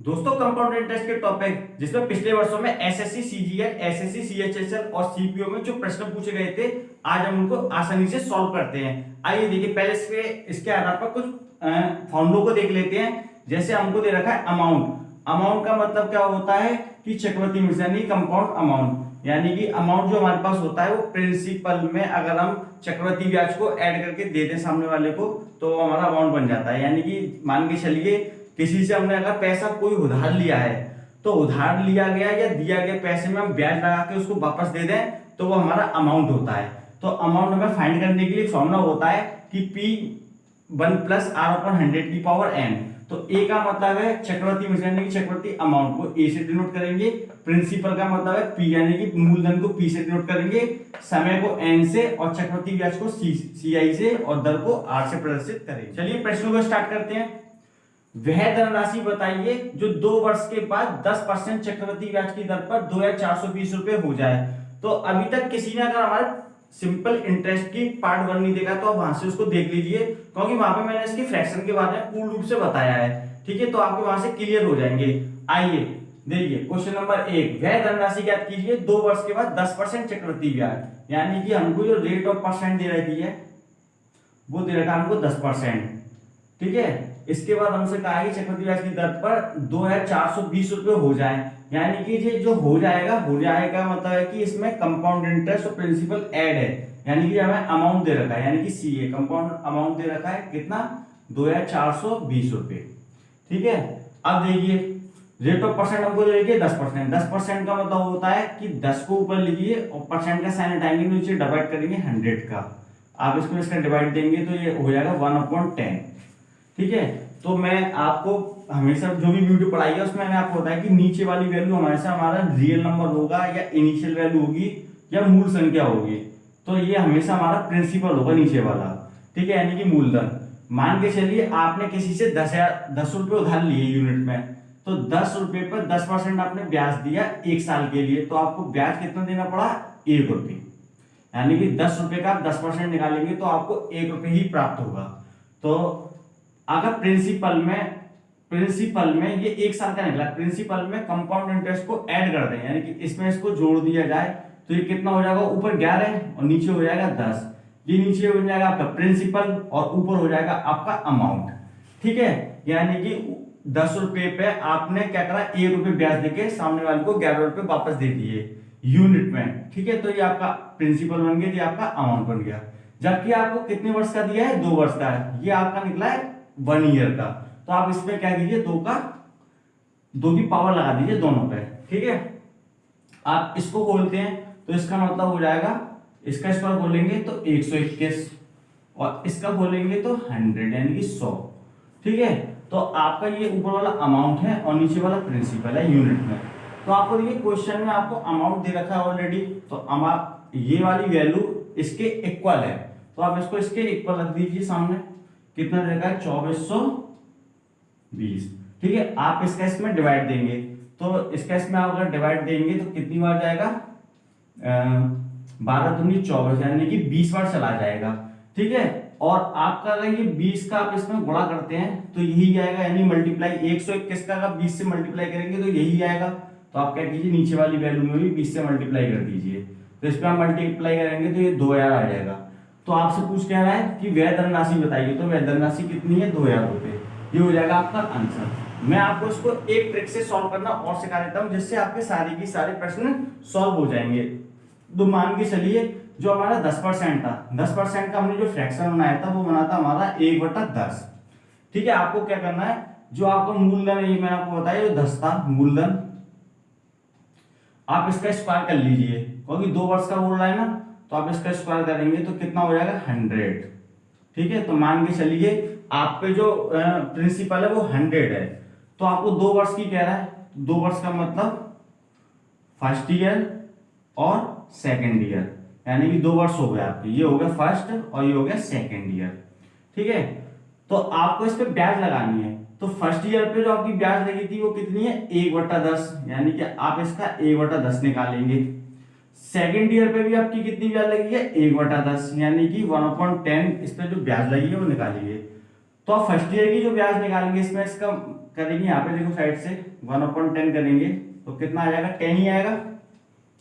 दोस्तों compound interest के topic जिसमें पिछले वर्षों में एसएससी सीजीएल, एसएससी सीएचएसएल और सीपीओ में जो प्रश्न पूछे गए थे, आज हम उनको आसानी से सॉल्व करते हैं। आइए देखिए, पहले इसके आधार पर कुछ फॉर्मूलों को देख लेते हैं। जैसे हमको दे रखा है अमाउंट। अमाउंट का मतलब क्या होता है कि चक्रवृद्धि मिश्रण यानी कंपाउंड अमाउंट, यानी कि अमाउंट जो हमारे पास होता है वो प्रिंसिपल में अगर हम चक्रवृद्धि ब्याज को ऐड करके दे दें सामने वाले को तो हमारा अमाउंट बन जाता है। यानी कि मान के चलिए किसी से हमने अगर पैसा कोई उधार लिया है तो उधार लिया गया या दिया गया पैसे में हम ब्याज लगा के उसको वापस दे दें तो वो हमारा अमाउंट होता है। तो अमाउंट हमें फाइंड करने के लिए फॉर्मूला होता है कि P1 + R/100 की पावर n। तो ए का मतलब है चक्रवृद्धि मिश्रण यानी कि चक्रवृद्धि अमाउंट को ए से डिनोट करेंगे। प्रिंसिपल का मतलब है पी यानी कि मूलधन को पी से डिनोट करेंगे, समय को एन से और चक्रवृद्धि ब्याज को सी से और दर को आर से प्रदर्शित करेंगे। चलिए प्रश्नों को स्टार्ट करते हैं। वह धनराशि बताइए जो 2 वर्ष के बाद 10% चक्रवृद्धि ब्याज की दर पर 2420 रुपए हो जाए। तो अभी तक किसी ने अगर हमारे सिंपल इंटरेस्ट की पार्ट 1 नहीं देखा तो आप वहां से उसको देख लीजिए, क्योंकि वहां पे मैंने इसकी फ्रैक्शन के बारे में पूर्ण रूप से बताया है। ठीक है, तो आपके वहां से क्लियर हो जाएंगे। आइए देखिए क्वेश्चन नंबर 1, वह धनराशि ज्ञात कीजिए 2 वर्ष के बाद 10% चक्रवृद्धि ब्याज, यानी कि हमको जो रेट ऑफ परसेंट दे रही है वो दे रखा है हमको 10%। ठीक है, इसके बाद हमसे कहा है कि चक्रवृद्धि ब्याज की दर पर 2420 रुपए हो जाए, यानी कि ये जो हो जाएगा मतलब है कि इसमें कंपाउंड इंटरेस्ट और प्रिंसिपल ऐड है, यानी कि हमें अमाउंट दे रखा है यानी कि सी ए कंपाउंड अमाउंट दे रखा है कितना 2420 रुपए। ठीक है, अब देखिए रेट ऑफ परसेंट हमको दे रखिए 10%। 10% का मतलब होता है कि 10 को ऊपर लिखिए और परसेंट का साइन हटाएंगे, नीचे डिवाइड करेंगे 100 का। आप इसको इसका डिवाइड देंगे तो ये हो जाएगा 1/10। ठीक है, तो मैं आपको हमेशा जो भी वीडियो पढ़ाई है उसमें मैंने आपको बताया कि नीचे वाली वैल्यू हमेशा हमारा रियल नंबर होगा या इनिशियल वैल्यू होगी या मूल संख्या होगी। तो ये हमेशा हमारा प्रिंसिपल होगा नीचे वाला। ठीक है, यानी कि मूलधन। मान के चलिए आपने किसी से 10 रुपए उधार लिए यूनिट में, तो 10 रुपए पर 10% आपने ब्याज दिया 1 साल के लिए, तो आपको ब्याज कितना देना पड़ा 1 रुपये, यानी कि 10 रुपए का आप 10% निकालेंगे तो आपको 1 रुपये ही प्राप्त होगा। तो अगर प्रिंसिपल में ये 1 साल का निकला, प्रिंसिपल में कंपाउंड इंटरेस्ट को ऐड कर दें यानी कि इसमें इसको जोड़ दिया जाए तो ये कितना हो जाएगा, ऊपर 11 और नीचे हो जाएगा 10। ये नीचे हो जाएगा आपका प्रिंसिपल और ऊपर हो जाएगा आपका अमाउंट। ठीक है, यानी कि 10 रुपए पे आपने क्या करा 1 रुपये ब्याज देके सामने वाले को 11 रुपये वापस दे दिए यूनिट में। ठीक है, तो ये आपका प्रिंसिपल बन गया, ये आपका अमाउंट बन गया। जबकि आपको कितने वर्ष का दिया है 2 वर्ष का है, ये आपका निकला है 1 ईयर का। तो आप इसमें क्या कीजिए 2 की पावर लगा दीजिए दोनों पे। ठीक है, आप इसको खोलते हैं तो इसका मतलब हो जाएगा, इसका स्क्वायर खोलेंगे तो 121 और इसका खोलेंगे तो 100 यानी कि 100। ठीक है, तो आपका ये ऊपर वाला अमाउंट है और नीचे वाला प्रिंसिपल है यूनिट में। तो आपको देखिए क्वेश्चन में आपको अमाउंट दे रखा है ऑलरेडी, तो आप ये वाली वैल्यू इसके इक्वल है तो आप इसको इसके इक्वल रख दीजिए सामने। कितना देगा 2420। ठीक है, आप इसका इसमें डिवाइड देंगे तो इसका इसमें आप अगर डिवाइड देंगे तो कितनी बार जाएगा 12 दूनी 24 यानी कि 20 बार चला जाएगा। ठीक है, और आपका अगर ये 20 का आप इसमें गुणा करते हैं तो यही आएगा, यानी मल्टीप्लाई 121 का अगर 20 से मल्टीप्लाई करेंगे तो यही आएगा। तो आप क्या कीजिए नीचे वाली वैल्यू में भी 20 से मल्टीप्लाई कर दीजिए, तो इस पर आप मल्टीप्लाई करेंगे तो ये 2000 आ जाएगा। तो आपसे पूछ क्या रहा है कि वह धनराशि बताइए, तो वह धनराशि कितनी है 2000 रुपए। ये हो जाएगा आपका आंसर। मैं आपको इसको एक ट्रिक से सॉल्व करना और सिखा देता हूं जिससे आपके सारे की सारे प्रश्न सॉल्व हो जाएंगे। तो मान के चलिए जो हमारा 10% था, 10% का हमने जो फ्रैक्शन बनाया था वो बना था हमारा 1/10। ठीक है, आपको क्या करना है, जो आपका मूलधन है ये मैंने आपको बताया जो 10 था मूलधन, आप इसका स्क्वायर कर लीजिए क्योंकि 2 वर्ष का बोल रहा है ना, तो आप इसका स्क्वायर करेंगे तो कितना हो जाएगा 100। ठीक है, तो मान के चलिए आपके जो प्रिंसिपल है वो 100 है, तो आपको 2 वर्ष की कह रहा है। 2 वर्ष का मतलब फर्स्ट ईयर और सेकंड ईयर, यानी कि 2 वर्ष हो गए आपके, ये हो गया फर्स्ट और ये हो गया सेकंड ईयर। ठीक है, तो आपको इस पे ब्याज लगानी है। तो फर्स्ट ईयर पे जो आपकी ब्याज लगी थी वो कितनी है 1/10, यानी कि आप इसका 1/10 निकालेंगे। सेकेंड ईयर पे भी आपकी कितनी ब्याज लगी है 1/10, यानी कि 1/10 इस पे जो ब्याज लगी है वो निकालिए। तो आप फर्स्ट ईयर की जो ब्याज निकालेंगे इसमें इसका करेंगे, यहाँ पे देखो साइड से 1/10 करेंगे तो कितना आ जाएगा, 10 ही आएगा।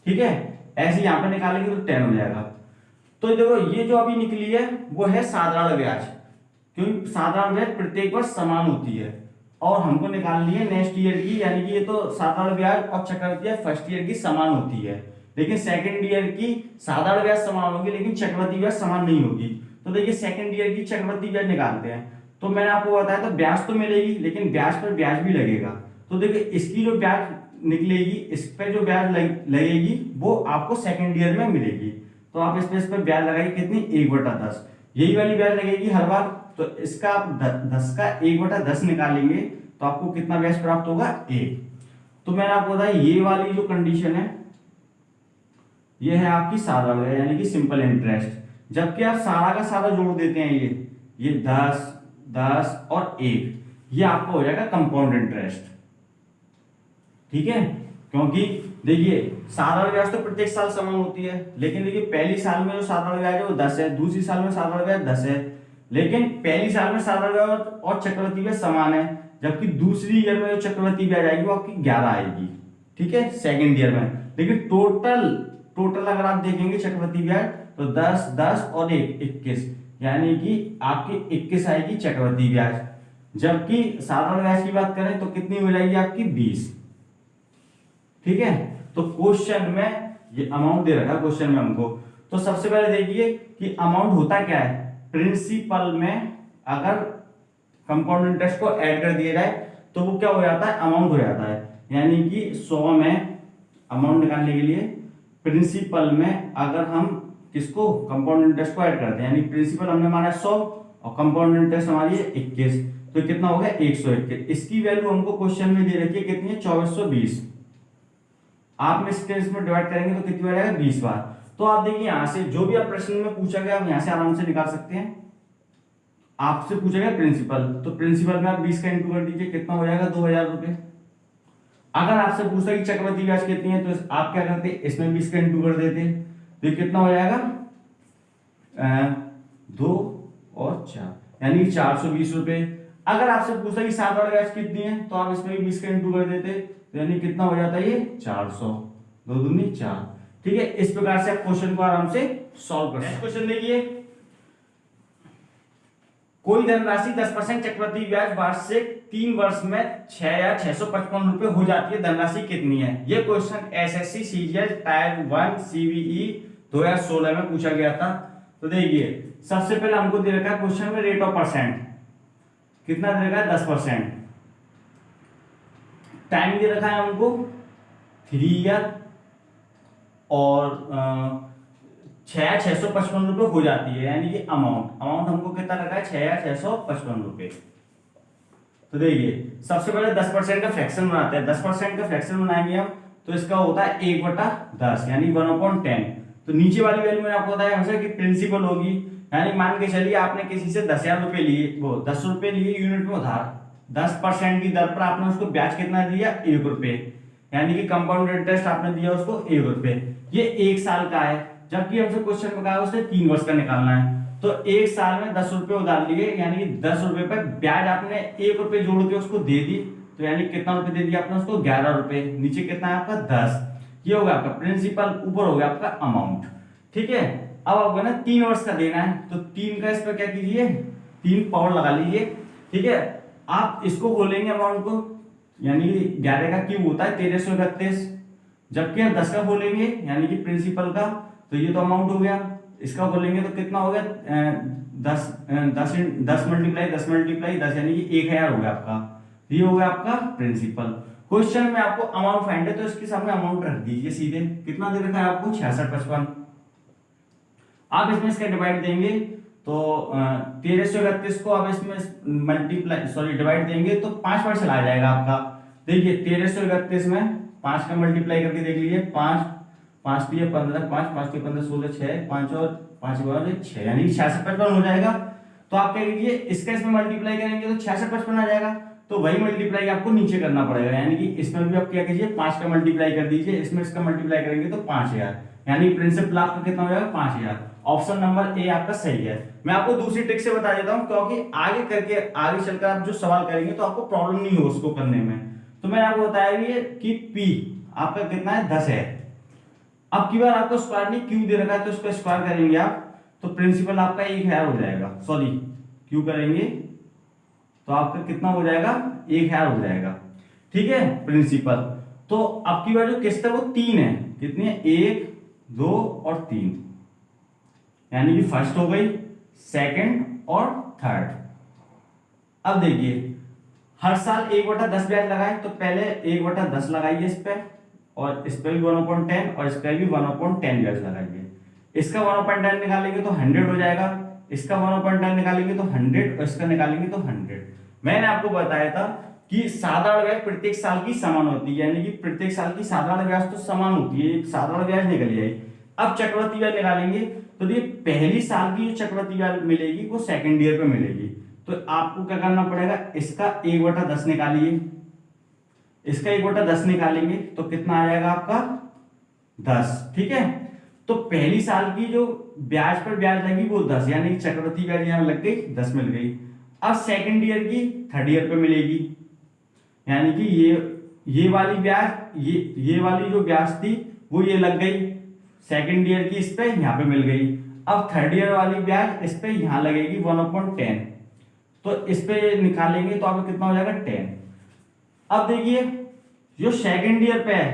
ठीक है, ऐसे यहाँ पे निकालेंगे तो 10 हो जाएगा। तो देखो ये जो अभी निकली है वो है साधारण ब्याज, क्योंकि साधारण ब्याज प्रत्येक वर्ष समान होती है, और हमको निकालनी है नेक्स्ट ईयर की, यानी कि ये तो साधारण ब्याज और चक्रवृद्धि ब्याज फर्स्ट ईयर की समान होती है, लेकिन सेकंड ईयर की साधारण ब्याज समान होगी लेकिन चक्रवृद्धि ब्याज समान नहीं होगी। तो देखिए सेकंड ईयर की चक्रवृद्धि ब्याज निकालते हैं, तो मैंने आपको बताया तो ब्याज तो मिलेगी लेकिन ब्याज पर ब्याज भी लगेगा। तो देखिए इसकी जो ब्याज निकलेगी, इस पे जो ब्याज लगेगी वो आपको सेकंड ईयर में मिलेगी। तो आप इस पे ब्याज लगाइए कितनी, 1/10, यही वाली ब्याज लगेगी हर बार। तो इसका आप 10 का 1/10 निकालेंगे तो आपको कितना ब्याज प्राप्त होगा, 1। तो मैंने आपको बताया ये वाली जो कंडीशन है ये है आपकी साधारण ब्याज यानी कि सिंपल इंटरेस्ट। जबकि आप सारा का सारा जोड़ देते हैं, ये 10, 10 और 1, ये आपका हो जाएगा कंपाउंड इंटरेस्ट। ठीक है, क्योंकि देखिए साधारण ब्याज तो प्रत्येक साल समान होती है, लेकिन देखिए पहली साल में जो साधारण ब्याज है वो 10 है, दूसरी साल में साधारण ब्याज 10 है, लेकिन पहली साल में साधारण ब्याज और चक्रवृद्धि ब्याज समान है, जबकि दूसरी ईयर में जो चक्रवृद्धि ब्याज आएगी वो आपकी 11 आएगी। ठीक है, सेकेंड ईयर में। लेकिन टोटल अगर आप देखेंगे चक्रवृद्धि ब्याज तो 10, 10 और 1, 21, यानी कि आपकी 21 आएगी चक्रवृद्धि ब्याज। जबकि साधारण ब्याज की बात करें तो कितनी हो जाएगी आपकी, 20। ठीक है, तो क्वेश्चन में ये अमाउंट दे रखा है क्वेश्चन में हमको। तो सबसे पहले देखिए कि अमाउंट होता क्या है। प्रिंसिपल में अगर कंपाउंड इंटरेस्ट को ऐड कर दिया जाए तो वो क्या हो जाता है, अमाउंट हो जाता है। यानी कि 100 में अमाउंट निकालने के लिए प्रिंसिपल में अगर हम किसको, कंपाउंड इंटरेस्ट को ऐड करते हैं, यानी प्रिंसिपल हमने माना 100 और कंपाउंड इंटरेस्ट हमारी है 21, तो कितना हो गया, 121। इसकी वैल्यू हमको क्वेश्चन में दे रखी है कितनी है, 2420। आप इसमें डिवाइड करेंगे तो कितनी बार आएगा, 20 बार। तो आप देखिए यहाँ से जो भी आप प्रश्न में पूछा गया आप यहाँ से आराम से निकाल सकते हैं। आपसे पूछा गया प्रिंसिपल, तो प्रिंसिपल में आप 20 का इंटू कर दीजिए, कितना हो जाएगा, 2000 रुपए। अगर आपसे पूछा कि चक्रवृद्धि ब्याज कितनी है तो आप क्या करते, इसमें 20 का इंटू कर देते, तो ये कितना हो जाएगा, 2 और 4, यानी 420 रुपए। अगर आपसे पूछा कि साधारण ब्याज कितनी है तो आप इसमें भी 20 का इंटू कर देते, तो यानी कितना हो जाता है, ये 400, 2 दूनी 4। ठीक है, इस प्रकार से आप क्वेश्चन को आराम से सॉल्व कर सकते हैं। क्वेश्चन देखिए, कोई धनराशि 10% चक्रवृद्धि ब्याज वार्षिक 3 वर्ष में 6,655 रुपए हो जाती है, धनराशि कितनी है। ये question SSC CGL tyre 1 CVE 2016 में पूछा गया था। तो देखिए सबसे पहले हमको दे रखा है क्वेश्चन में रेट ऑफ परसेंट, कितना दे रखा है, 10%। टाइम दे रखा है हमको 3 ईयर और 6,655 रुपए हो जाती है, यानी कि अमाउंट हमको कितना रखा है, 6,655 रुपए। तो देखिए सबसे पहले 10% का फ्रैक्शन बनाते हैं। 10% का फ्रैक्शन बनाएंगे हम तो इसका होता है 1/10 यानी 1/10। तो नीचे वाली वैल्यू मैंने आपको बताया हमेशा कि प्रिंसिपल होगी, यानी मान के चलिए आपने किसी से 10,000 रुपए लिए, वो 10 रुपए लिए यूनिट में उधार, 10% की दर पर आपने उसको ब्याज कितना दिया, 1 रुपए, यानी कि कंपाउंड इंटरेस्ट आपने दिया उसको 1 रुपए। ये 1 साल का है, जबकि हमसे क्वेश्चन में कहा उसने 3 वर्ष का निकालना है। तो 1 साल में 10 रुपए उधार लिए, यानी कि 10 रुपए पर ब्याज आपने 1 रुपए जोड़ के उसको दे दी, तो यानी कितना रुपए दे दिया आपने उसको, 11 रुपए। नीचे कितना है आपका, 10। ये होगा आपका प्रिंसिपल, ऊपर हो गया आपका अमाउंट। ठीक है, अब आपको ना 3 वर्ष का देना है, तो 3 का इस पर क्या कीजिए, 3 पावर लगा लीजिए। ठीक है, आप इसको बोलेंगे अमाउंट को, यानी 11 का क्यूब होता है 1331, जबकि हम 10 का बोलेंगे यानी कि प्रिंसिपल का, तो ये तो अमाउंट हो गया। इसका बोलेंगे तो कितना हो गया, 10 मल्टीप्लाई 10 यानी कि 1000 हो गया आपका। ये हो गया आपका प्रिंसिपल। क्वेश्चन में आपको अमाउंट फाइंड है तो इसके सामने अमाउंट रख दीजिए सीधे। कितना दे रखा है आपको, 6655। आप इसमें इसका डिवाइड देंगे तो 1331 को आप इसमें मल्टीप्लाई डिवाइड देंगे तो 5 बार चला जाएगा आपका। देखिए 1331 में 5 का मल्टीप्लाई करके देख लीजिए, 5 5 3 15, 5 5 3 15 16, 6 5 और 5 6, यानी 6655 हो जाएगा। तो आप क्या कीजिए, इसका इसमें मल्टीप्लाई करेंगे तो 6655 आ जाएगा। तो वही मल्टीप्लाई आपको नीचे करना पड़ेगा, यानी कि इसमें भी आप क्या कीजिए, 5 का मल्टीप्लाई कर दीजिए, इसमें इसका मल्टीप्लाई करेंगे तो 5000, यानी प्रिंसिपल आपका कितना हो जाएगा, 5000। ऑप्शन नंबर ए आपका सही है। मैं आपको दूसरी ट्रिक से बता देता हूं, क्योंकि आगे चलकर आप जो सवाल करेंगे तो आपको प्रॉब्लम नहीं हो उसको करने में। तो मैंने आपको बताया भी है कि पी आपका कितना है 10 है। अब की बार आपको स्क्वायर नहीं क्यू दे रखा है तो उसका स्क्वायर करेंगे आप तो प्रिंसिपल आपका 1000 हो जाएगा, सॉरी क्यू करेंगे तो आपका कितना हो जाएगा 1000 हो जाएगा। ठीक है प्रिंसिपल। तो अब की बार जो किस्त है वो 3 है, कितनी है 1 2 और 3, यानी कि फर्स्ट हो गई, सेकंड और थर्ड। अब देखिए हर साल 1/10 ब्याज लगाए तो पहले 1/10 लगाइए इस पे, और इस पे भी 1/10 और इस पे भी 1/10 ब्याज लगाइए। इसका 1/10 निकालेंगे तो 100 हो जाएगा, इसका 1/10 निकालेंगे तो 100 और इसका निकालेंगे तो 100। मैंने आपको बताया था कि साधारण ब्याज प्रत्येक साल की समान होती है, यानी कि प्रत्येक साल की साधारण ब्याज तो समान होती है, एक साधारण ब्याज निकल जाएगी। अब चक्रवृद्धि ब्याज निकालेंगे तो ये पहली साल की जो चक्रवृद्धि ब्याज मिलेगी वो सेकंड ईयर पे मिलेगी। तो आपको क्या करना पड़ेगा, इसका 1/10 निकालिए, इसका 1/10 निकालेंगे तो कितना आ जाएगा आपका 10। ठीक है, तो पहली साल की जो ब्याज पर ब्याज लगी वो 10, यानी चक्रवृद्धि ब्याज यहां लग गई 10 मिल गई। अब सेकंड ईयर की थर्ड ईयर पे मिलेगी, यानी कि ये वाली ब्याज ये वाली जो ब्याज थी वो ये लग गई सेकंड ईयर की, इस पे यहां पे मिल गई। अब थर्ड ईयर वाली ब्याज इस पे यहां लगेगी 1/10, तो इस पे निकालेंगे तो आपको कितना हो जाएगा 10। अब देखिए जो सेकंड ईयर पे है,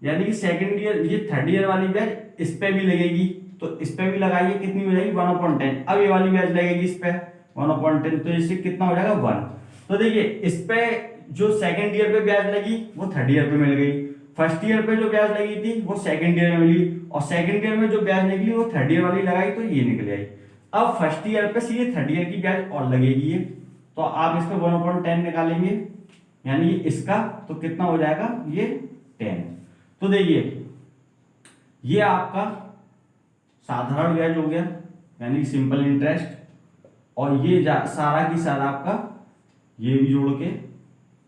यानी कि सेकंड ईयर ये थर्ड ईयर वाली ब्याज इस पे भी लगेगी, तो इस पे भी लगाइए, कितनी हो जाएगी 1/10। अब ये वाली ब्याज लगेगी इस पे 1/10, तो इससे कितना हो जाएगा 1। तो देखिए इस पे जो सेकंड ईयर पे ब्याज लगी वो थर्ड ईयर पे मिल गई, फर्स्ट ईयर पे जो ब्याज लगी थी वो सेकंड ईयर में मिली, और सेकंड ईयर में जो ब्याज निकली वो थर्ड ईयर वाली लगाई तो ये निकल आई। अब फर्स्ट ईयर पे सीधे थर्ड ईयर की ब्याज और लगेगी ये, तो आप इस पे 1/10 निकालेंगे, यानी इसका तो कितना हो जाएगा ये 10। तो देखिए ये आपका साधारण ब्याज हो गया, यानी सिंपल इंटरेस्ट, और ये सारा की सारा आपका ये भी जोड़ के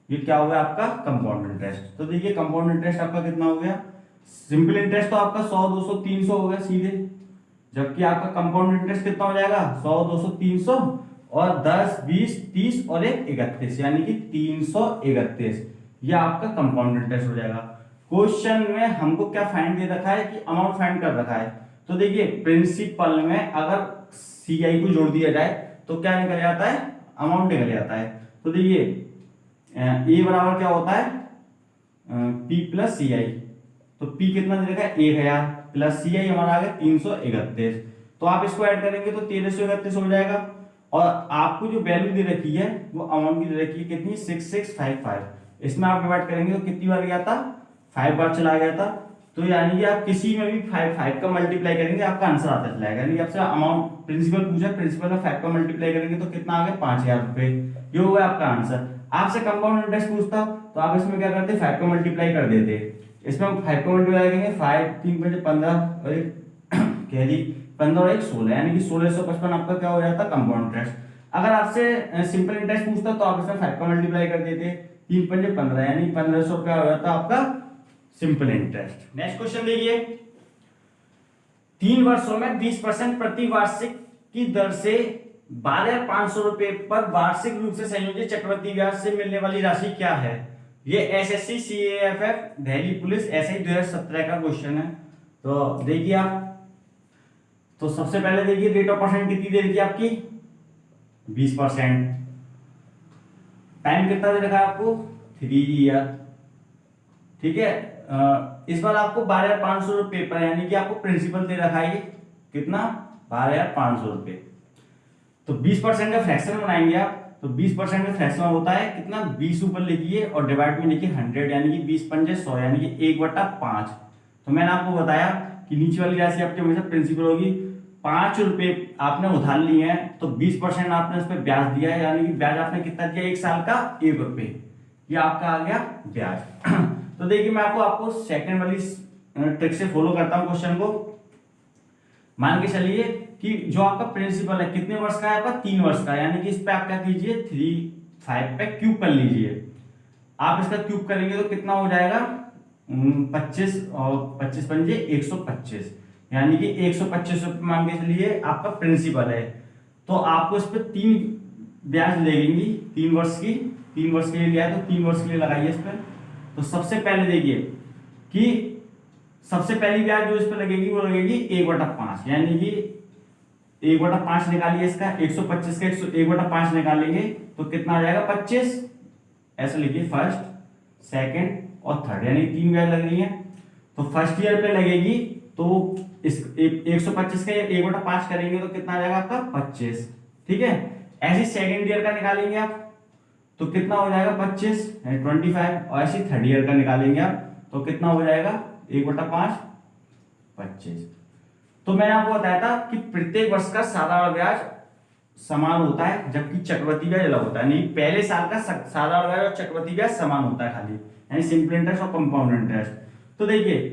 ये क्या हो गया आपका कंपाउंड इंटरेस्ट। तो देखिए कंपाउंड इंटरेस्ट आपका कितना हो गया, सिंपल इंटरेस्ट तो आपका 100 200 300 हो गया सीधे, जबकि आपका कंपाउंड इंटरेस्ट कितना हो जाएगा 100 200 300 और 10 20 30 और 1 31, यानी कि 331, ये आपका कंपाउंड इंटरेस्ट हो जाएगा। क्वेश्चन में हमको क्या फाइंड दे रखा है कि अमाउंट फाइंड कर रखा है, तो देखिए प्रिंसिपल में अगर सीआई को जोड़ दिया जाए तो क्या निकल जाता है, अमाउंट निकल जाता है। तो देखिए ए बराबर क्या होता है पी प्लस सी आई, तो पी कितना दे रखा है 1000 प्लस सी आई हमारा आ गया 331, तो आप इसको ऐड करेंगे तो 1331 हो जाएगा। और आपको जो वैल्यू दे रखी है वो अमाउंट की दे रखी है कितनी 6655, इसमें आप डिवाइड करेंगे तो कितनी बार गया था 5 बार चला गया था, तो यानी कि आप किसी में भी 5 का मल्टीप्लाई करेंगे आपका आंसर आता चला जाएगा। यानी आपसे अमाउंट प्रिंसिपल पूछा, प्रिंसिपल में 5 का मल्टीप्लाई करेंगे तो कितना आ गया 5000 रुपए, ये हो गया आपका आंसर। आपसे कंपाउंड इंटरेस्ट पूछता तो आप इसमें क्या करते 5 का मल्टीप्लाई कर देते, इसमें हम 5 का मल्टीप्लाई करेंगे 5 3 5 15 और कह दी 15 और 1 16, यानी कि 1655 आपका क्या हो जाता कंपाउंड इंटरेस्ट। अगर आपसे सिंपल इंटरेस्ट पूछता तो आप इसमें 5 का मल्टीप्लाई कर देते, 3 5 15, यानी 1500 रुपया हो जाता आपका सिंपल इंटरेस्ट। नेक्स्ट क्वेश्चन देखिए, 3 वर्षों में 20% प्रति वार्षिक की दर से 12,500 रुपए पर वार्षिक रूप से संयोजित चक्रवृद्धि ब्याज से मिलने वाली राशि क्या है। ये एसएससी सीएएफएफ दिल्ली पुलिस एसआई 2017 का क्वेश्चन है। तो देखिए आप, तो सबसे पहले देखिए रेट ऑफ परसेंट कितनी दे रखी है आपकी 20%, टाइम कितना दे रखा है आपको 3 ईयर। ठीक है, इस बार आपको 12,500 रुपए पर, यानी कि आपको प्रिंसिपल दे रखा है कितना 12,500 रुपए। तो 20% का फ्रैक्शन बनाएंगे आप, तो 20% का फ्रैक्शन होता है कितना 20 ऊपर लिखिए और डिवाइड में लिखिए 100, यानी कि 20 पंजे 100, यानी कि 1/5। तो मैंने आपको बताया कि नीचे वाली राशि आपकी हमेशा प्रिंसिपल होगी। 5 रुपए आपने उधार लिए हैं तो 20% आपने उस पर ब्याज दिया है, यानी कि ब्याज आपने कितना दिया 1 साल का 1 रुपए, ये आपका आ गया ब्याज। तो देखिए मैं आपको सेकंड वाली ट्रिक से फॉलो करता हूं क्वेश्चन को। मान के चलिए कि जो आपका प्रिंसिपल है कितने वर्ष का है आपका 3 वर्ष का, यानी कि इस पे आप क्या कीजिए 3 5 पे क्यूब कर लीजिए। आप इसका क्यूब करेंगे तो कितना हो जाएगा 25 और 25 पंजे 125, यानी कि 125 रुपये मान के चलिए आपका प्रिंसिपल है, तो आपको इस पर 3 ब्याज लगेंगी 3 वर्ष की, 3 वर्ष के लिए लिया है तो 3 वर्ष के लिए लगाइए इस पर। तो सबसे पहले देखिए कि सबसे पहली ब्याज जो इस पर लगेगी वो लगेगी 1/5, यानी कि 1/5 निकालिए इसका, 125 का 1/5 निकालेंगे तो कितना आ जाएगा 25। ऐसा लिखिए फर्स्ट सेकंड और थर्ड, यानी 3 ब्याज लग रही है। तो फर्स्ट ईयर पे लगेगी तो इस 125 का 1/5 करेंगे तो कितना आ जाएगा आपका 25, ठीक है। ऐसे सेकंड ईयर का निकालेंगे आप तो कितना हो जाएगा 25 25, और ऐसे थर्ड ईयर का निकालेंगे आप तो कितना हो जाएगा 1/5 25। तो मैंने आपको बताया था कि प्रत्येक वर्ष का साधारण ब्याज समान होता है जबकि चक्रवृद्धि ब्याज अलग होता है। नहीं, पहले साल का साधारण ब्याज और चक्रवृद्धि ब्याज समान होता है खाली, यानी सिंपल इंटरेस्ट और कंपाउंड इंटरेस्ट। तो देखिए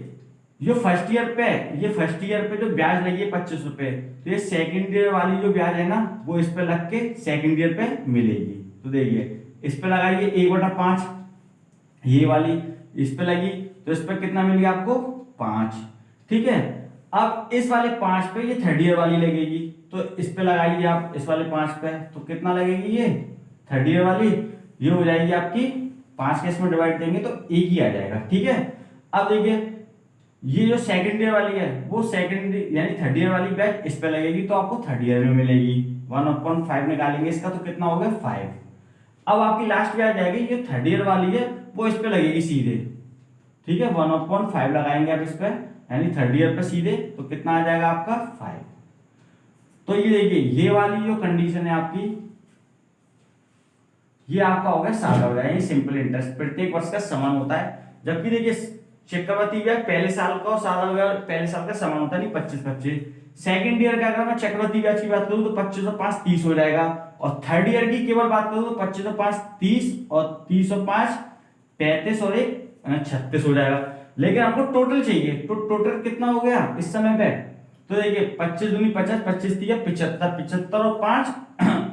जो फर्स्ट ईयर पे जो ब्याज लगी है 25 रुपए, तो ये सेकंड ईयर वाली जो ब्याज है ना वो इस पे लग के सेकंड ईयर पे मिलेगी। तो देखिए इस पे लगाइए 1/5, ये वाली इस पे लगी तो इस पे कितना मिल गया आपको 5, ठीक है। अब इस वाले 5 पे ये थर्ड ईयर वाली लगेगी तो इस पे लगाइए आप, इस वाले 5 पे तो कितना लगेगी ये थर्ड ईयर वाली, ये हो जाएगी आपकी 5 के इसमें डिवाइड देंगे तो 1 ही आ जाएगा, ठीक है। अब देखिए ये जो सेकंड ईयर वाली है वो सेकंड यानी थर्ड ईयर वाली बैच इस पे लगेगी तो आपको थर्ड ईयर में मिलेगी। 1/5 निकालेंगे इसका तो कितना हो गया 5। अब आपकी लास्ट ब्याज आएगी ये थर्ड ईयर वाली है वो इस पे लगेगी सीधे, ठीक है। 1/5 लगाएंगे आप इस पे, यानी थर्ड ईयर पे सीधे तो कितना आ जाएगा आपका 5। तो ये देखिए ये वाली जो कंडीशन है आपकी, ये आपका हो गया साधारण ब्याज, सिंपल इंटरेस्ट प्रत्येक वर्ष का समान होता है। जबकि देखिए चक्रवृद्धि ब्याज पहले साल का और साधारण ब्याज पहले साल का समान होता है, नहीं 25-25। सेकंड ईयर का अगर मैं चक्रवृद्धि ब्याज की बात करूं तो 25 और 5 30 हो जाएगा, और थर्ड ईयर की केवल बात करूं तो 25 और 5 30, और 30 और 5 35 और 1 36 हो जाएगा। लेकिन आपको टोटल चाहिए तो टोटल कितना हो गया इस समय पे, तो देखिए 25 दूनी 50, 25 3 75, 75 और 5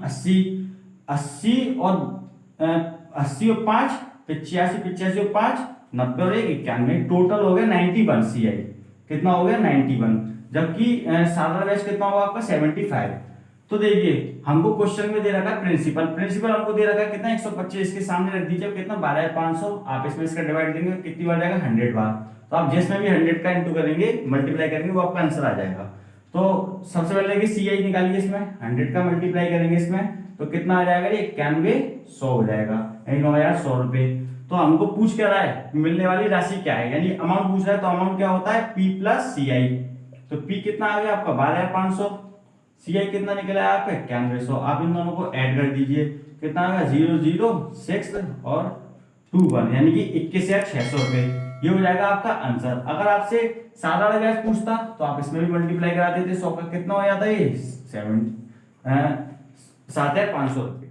80, 80 और 80 और 5 85, 85 और 5 90 और 1 91, टोटल हो गया 91 CI। कितना हो गया 91, जबकि साधारण ब्याज कितना होगा आपका 75। तो देखिए हमको क्वेश्चन में दे रखा है प्रिंसिपल हमको दे रखा है कितना 125, इसके सामने रख दीजिए कितना 12500, आप इसमें इसका डिवाइड देंगे कितनी बार जाएगा 100 बार। तो आप जिसमें भी 100 का इंटू करेंगे मल्टीप्लाई करेंगे वो आपका आंसर आ जाएगा। तो सबसे पहले CI निकालिए, इसमें 100 का मल्टीप्लाई करेंगे इसमें तो कितना आ जाएगा ये 9100 हो जाएगा, यानी 9100 रुपए। तो हमको पूछ क्या रहा है मिलने वाली राशि क्या है, यानी अमाउंट पूछ रहा है, तो अमाउंट क्या होता है P + CI। तो P कितना आ गया आपका 12500, CI कितना निकला है आपका 9100। आप इन दोनों को ऐड कर दीजिए कितना आ गया 006 और 21, यानी कि 21,600 रुपए, ये हो जाएगा आपका आंसर। अगर आपसे साधारण ब्याज पूछता तो आप इसमें भी मल्टीप्लाई करा देते, 100 का कितना हो जाता है 7,500 रुपए।